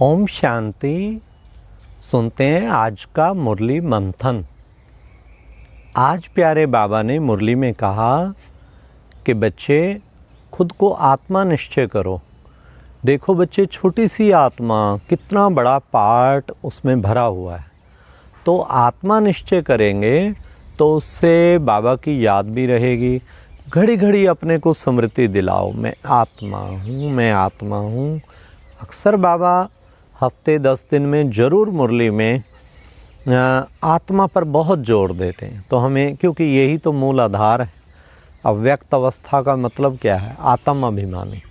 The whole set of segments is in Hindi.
ओम शांति। सुनते हैं आज का मुरली मंथन। आज प्यारे बाबा ने मुरली में कहा कि बच्चे खुद को आत्मा निश्चय करो। देखो बच्चे, छोटी सी आत्मा, कितना बड़ा पार्ट उसमें भरा हुआ है। तो आत्मा निश्चय करेंगे तो उससे बाबा की याद भी रहेगी। घड़ी घड़ी अपने को स्मृति दिलाओ, मैं आत्मा हूँ, मैं आत्मा हूँ। अक्सर बाबा हफ्ते 10 दिन में ज़रूर मुरली में आत्मा पर बहुत जोर देते हैं। तो हमें, क्योंकि यही तो मूल आधार है। अव्यक्त अवस्था का मतलब क्या है? आत्म अभिमानी।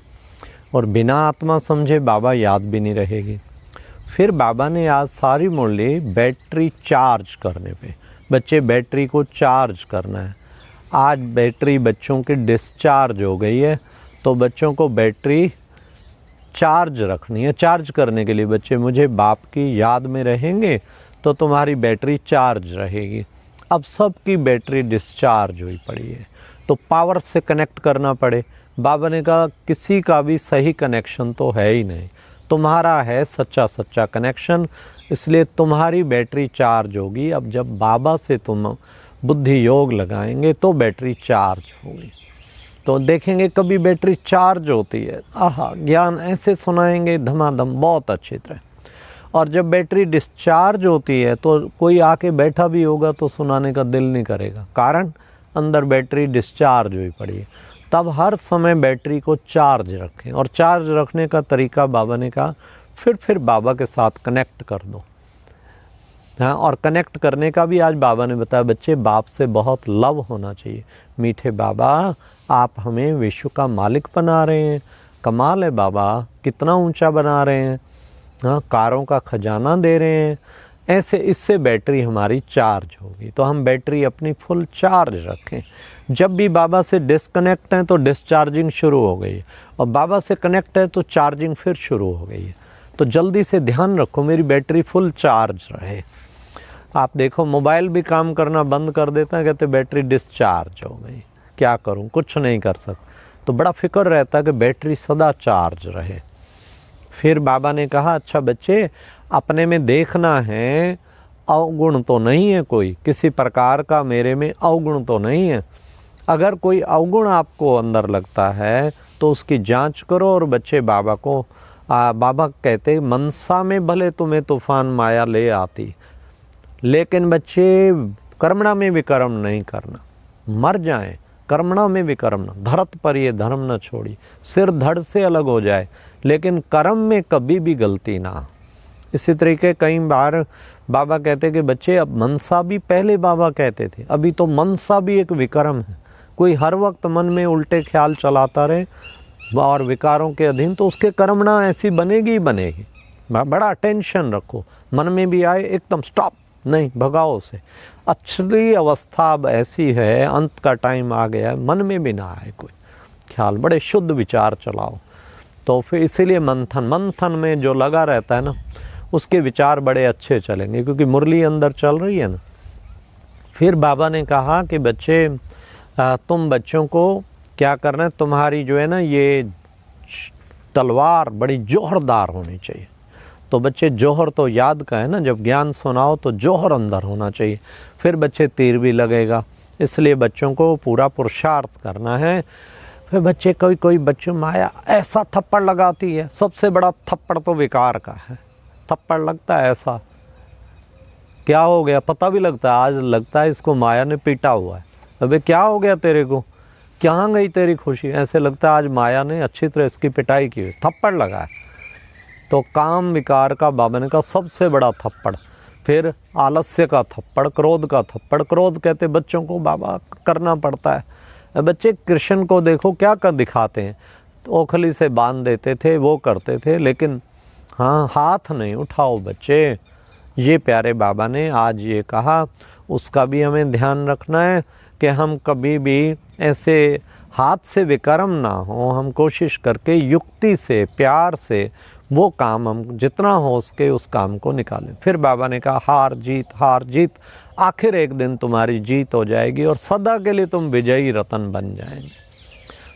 और बिना आत्मा समझे बाबा याद भी नहीं रहेगी। फिर बाबा ने आज सारी मुरली बैटरी चार्ज करने पे, बच्चे बैटरी को चार्ज करना है। आज बैटरी बच्चों की डिस्चार्ज हो गई है, तो बच्चों को बैटरी चार्ज रखनी है। चार्ज करने के लिए बच्चे, मुझे बाप की याद में रहेंगे तो तुम्हारी बैटरी चार्ज रहेगी। अब सबकी बैटरी डिस्चार्ज हुई पड़ी है, तो पावर से कनेक्ट करना पड़े। बाबा ने कहा किसी का भी सही कनेक्शन तो है ही नहीं, तुम्हारा है सच्चा कनेक्शन, इसलिए तुम्हारी बैटरी चार्ज होगी। अब जब बाबा से तुम बुद्धि योग लगाएंगे तो बैटरी चार्ज होगी। तो देखेंगे कभी बैटरी चार्ज होती है, आहा, ज्ञान ऐसे सुनाएंगे धमाधम, बहुत अच्छी तरह। और जब बैटरी डिस्चार्ज होती है तो कोई आके बैठा भी होगा तो सुनाने का दिल नहीं करेगा, कारण अंदर बैटरी डिस्चार्ज हुई पड़ी है। तब हर समय बैटरी को चार्ज रखें। और चार्ज रखने का तरीका बाबा ने कहा, फिर बाबा के साथ कनेक्ट कर दो। हाँ, और कनेक्ट करने का भी आज बाबा ने बताया, बच्चे बाप से बहुत लव होना चाहिए। मीठे बाबा, आप हमें विश्व का मालिक बना रहे हैं, कमाल है बाबा, कितना ऊंचा बना रहे हैं। हाँ, कारों का खजाना दे रहे हैं। ऐसे इससे बैटरी हमारी चार्ज होगी। तो हम बैटरी अपनी फुल चार्ज रखें। जब भी बाबा से डिस्कनेक्ट हैं तो डिस्चार्जिंग शुरू हो गई है, और बाबा से कनेक्ट है तो चार्जिंग फिर शुरू हो गई है। तो जल्दी से ध्यान रखो मेरी बैटरी फुल चार्ज रहे। आप देखो, मोबाइल भी काम करना बंद कर देता है, कहते बैटरी डिस्चार्ज हो गई, क्या करूं, कुछ नहीं कर सकता। तो बड़ा फिक्र रहता है कि बैटरी सदा चार्ज रहे। फिर बाबा ने कहा, अच्छा बच्चे, अपने में देखना है अवगुण तो नहीं है कोई, किसी प्रकार का मेरे में अवगुण तो नहीं है। अगर कोई अवगुण आपको अंदर लगता है तो उसकी जांच करो। और बच्चे बाबा को बाबा कहते, मनसा में भले तुम्हें तूफान माया ले आती, लेकिन बच्चे कर्मणा में विकर्म नहीं करना। मर जाएं, कर्मणा में विकर्म न, धरत पर ये धर्म न छोड़ी। सिर धड़ से अलग हो जाए, लेकिन कर्म में कभी भी गलती ना। इसी तरीके कई बार बाबा कहते कि बच्चे, अब मनसा भी पहले बाबा कहते थे, अभी तो मनसा भी एक विकर्म है। कोई हर वक्त मन में उल्टे ख्याल चलाता रहे और विकारों के अधीन, तो उसके कर्मणा ऐसी बनेगी ही बनेगी। बड़ा टेंशन रखो, मन में भी आए एकदम स्टॉप, नहीं, भगाओ उसे। अच्छी अवस्था अब ऐसी है, अंत का टाइम आ गया है, मन में भी ना आए कोई ख्याल, बड़े शुद्ध विचार चलाओ। तो फिर इसीलिए मंथन में जो लगा रहता है ना, उसके विचार बड़े अच्छे चलेंगे, क्योंकि मुरली अंदर चल रही है ना। फिर बाबा ने कहा कि बच्चे, तुम बच्चों को क्या करना है, तुम्हारी जो है ना ये तलवार बड़ी जोहरदार होनी चाहिए। तो बच्चे, जोहर तो याद का है ना, जब ज्ञान सुनाओ तो जोहर अंदर होना चाहिए, फिर बच्चे तीर भी लगेगा। इसलिए बच्चों को पूरा पुरुषार्थ करना है। फिर बच्चे, कोई बच्चे माया ऐसा थप्पड़ लगाती है, सबसे बड़ा थप्पड़ तो विकार का है। थप्पड़ लगता है ऐसा, क्या हो गया पता भी लगता है। आज लगता है इसको माया ने पीटा हुआ है, अबे क्या हो गया तेरे को, कहाँ गई तेरी खुशी, ऐसे लगता है आज माया ने अच्छी तरह इसकी पिटाई की, थप्पड़ लगा है। तो काम विकार का बाबा ने कहा सबसे बड़ा थप्पड़। फिर आलस्य का थप्पड़, क्रोध का थप्पड़। क्रोध कहते बच्चों को बाबा करना पड़ता है। बच्चे कृष्ण को देखो क्या कर दिखाते हैं, तो ओखली से बांध देते थे, वो करते थे, लेकिन हाँ, हाथ नहीं उठाओ बच्चे। ये प्यारे बाबा ने आज ये कहा, उसका भी हमें ध्यान रखना है कि हम कभी भी ऐसे हाथ से विकर्म ना हो। हम कोशिश करके युक्ति से, प्यार से वो काम हम जितना हो उसके उस काम को निकालें। फिर बाबा ने कहा, हार जीत, आखिर एक दिन तुम्हारी जीत हो जाएगी और सदा के लिए तुम विजयी रतन बन जाएंगे।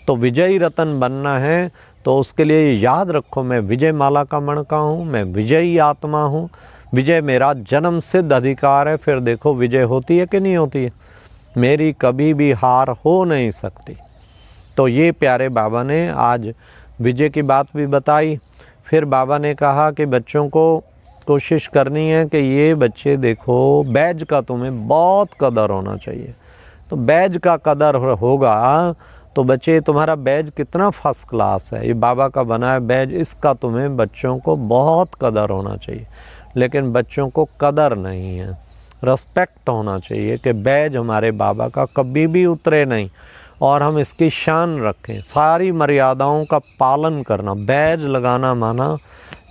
तो विजयी रतन बनना है तो उसके लिए याद रखो, मैं विजय माला का मणका हूँ, मैं विजयी आत्मा हूँ, विजय मेरा जन्म सिद्ध अधिकार है। फिर देखो विजय होती है कि नहीं होती है, मेरी कभी भी हार हो नहीं सकती। तो ये प्यारे बाबा ने आज विजय की बात भी बताई। फिर बाबा ने कहा कि बच्चों को कोशिश करनी है कि ये बच्चे देखो बैज का तुम्हें बहुत कदर होना चाहिए। तो बैज का कदर होगा तो बच्चे तुम्हारा बैज कितना फर्स्ट क्लास है, ये बाबा का बनाया बैज, इसका तुम्हें बच्चों को बहुत कदर होना चाहिए। लेकिन बच्चों को कदर नहीं है, रिस्पेक्ट होना चाहिए कि बैज हमारे बाबा का कभी भी उतरे नहीं और हम इसकी शान रखें, सारी मर्यादाओं का पालन करना। बैज लगाना माना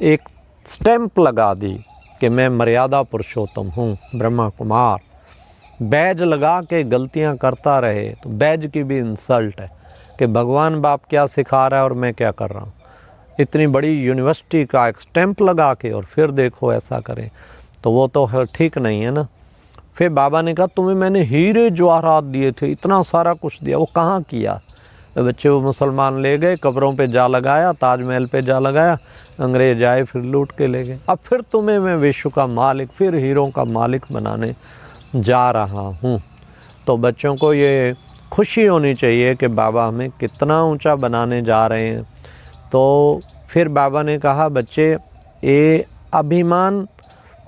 एक स्टैंप लगा दी कि मैं मर्यादा पुरुषोत्तम हूँ, ब्रह्मा कुमार। बैज लगा के गलतियाँ करता रहे तो बैज की भी इंसल्ट है कि भगवान बाप क्या सिखा रहा है और मैं क्या कर रहा हूँ। इतनी बड़ी यूनिवर्सिटी का एक स्टैंप लगा के और फिर देखो ऐसा करें, तो वो तो ठीक नहीं है ना। फिर बाबा ने कहा तुम्हें मैंने हीरे जवाहरात दिए थे, इतना सारा कुछ दिया, वो कहाँ किया? बच्चे वो मुसलमान ले गए, कब्रों पे जा लगाया, ताजमहल पे जा लगाया, अंग्रेज आए फिर लूट के ले गए। अब फिर तुम्हें मैं विश्व का मालिक, फिर हीरों का मालिक बनाने जा रहा हूँ। तो बच्चों को ये खुशी होनी चाहिए कि बाबा हमें कितना ऊंचा बनाने जा रहे हैं। तो फिर बाबा ने कहा बच्चे ये अभिमान,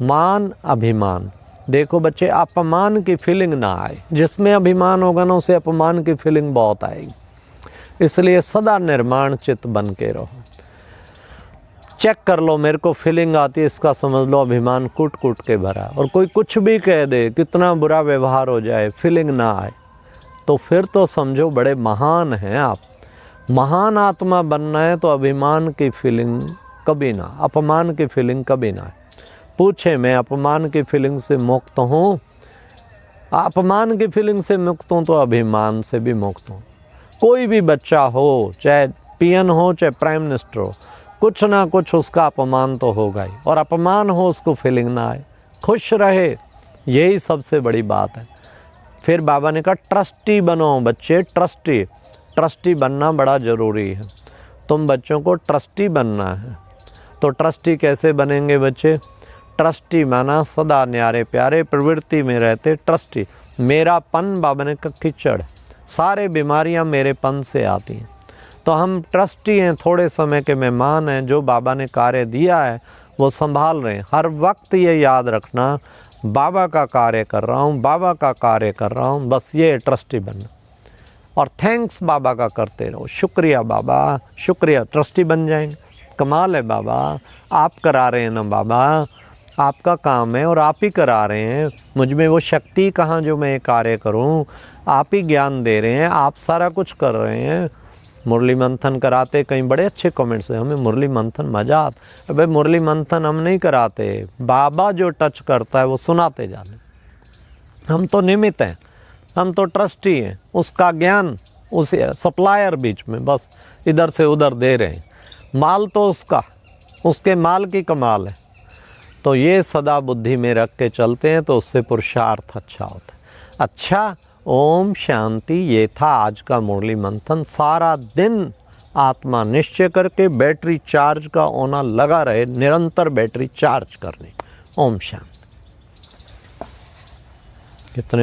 मान अभिमान, देखो बच्चे अपमान की फीलिंग ना आए। जिसमें अभिमान होगा ना उसे अपमान की फीलिंग बहुत आएगी। इसलिए सदा निर्माण चित्त बन के रहो। चेक कर लो, मेरे को फीलिंग आती है, इसका समझ लो अभिमान कूट कूट के भरा। और कोई कुछ भी कह दे, कितना बुरा व्यवहार हो जाए, फीलिंग ना आए, तो फिर तो समझो बड़े महान हैं आप। महान आत्मा बनना है तो अभिमान की फीलिंग कभी ना, अपमान की फीलिंग कभी ना है। पूछे मैं अपमान की फीलिंग से मुक्त हूँ? अपमान की फीलिंग से मुक्त हूँ तो अभिमान से भी मुक्त हूँ। कोई भी बच्चा हो, चाहे पीएन हो चाहे प्राइम मिनिस्टर हो, कुछ ना कुछ उसका अपमान तो होगा ही। और अपमान हो उसको फीलिंग ना आए, खुश रहे, यही सबसे बड़ी बात है। फिर बाबा ने कहा ट्रस्टी बनो बच्चे, ट्रस्टी। ट्रस्टी बनना बड़ा ज़रूरी है। तुम बच्चों को ट्रस्टी बनना है। तो ट्रस्टी कैसे बनेंगे बच्चे? ट्रस्टी माना सदा न्यारे प्यारे प्रवृत्ति में रहते ट्रस्टी। मेरा पन बाबा ने कहा कीचड़, सारे बीमारियां मेरे पन से आती हैं। तो हम ट्रस्टी हैं, थोड़े समय के मेहमान हैं, जो बाबा ने कार्य दिया है वो संभाल रहे हैं। हर वक्त ये याद रखना बाबा का कार्य कर रहा हूँ, बाबा का कार्य कर रहा हूँ, बस ये ट्रस्टी बनना। और थैंक्स बाबा का करते रहो, शुक्रिया बाबा, शुक्रिया, ट्रस्टी बन जाएंगे। कमाल है बाबा, आप करा रहे हैं ना बाबा, आपका काम है और आप ही करा रहे हैं। मुझ में वो शक्ति कहाँ जो मैं ये कार्य करूँ? आप ही ज्ञान दे रहे हैं, आप सारा कुछ कर रहे हैं। मुरली मंथन कराते, कहीं बड़े अच्छे कमेंट्स हैं, हमें मुरली मंथन मजा आता। भाई मुरली मंथन हम नहीं कराते, बाबा जो टच करता है वो सुनाते जाते। हम तो निमित्त हैं, हम तो ट्रस्टी हैं, उसका ज्ञान उसे सप्लायर बीच में बस इधर से उधर दे रहे हैं। माल तो उसका, उसके माल की कमाल है। तो ये सदा बुद्धि में रख के चलते हैं तो उससे पुरुषार्थ अच्छा होता है। अच्छा, ओम शांति। ये था आज का मुरली मंथन। सारा दिन आत्मा निश्चय करके बैटरी चार्ज का होना लगा रहे, निरंतर बैटरी चार्ज करने। ओम शांति। कितने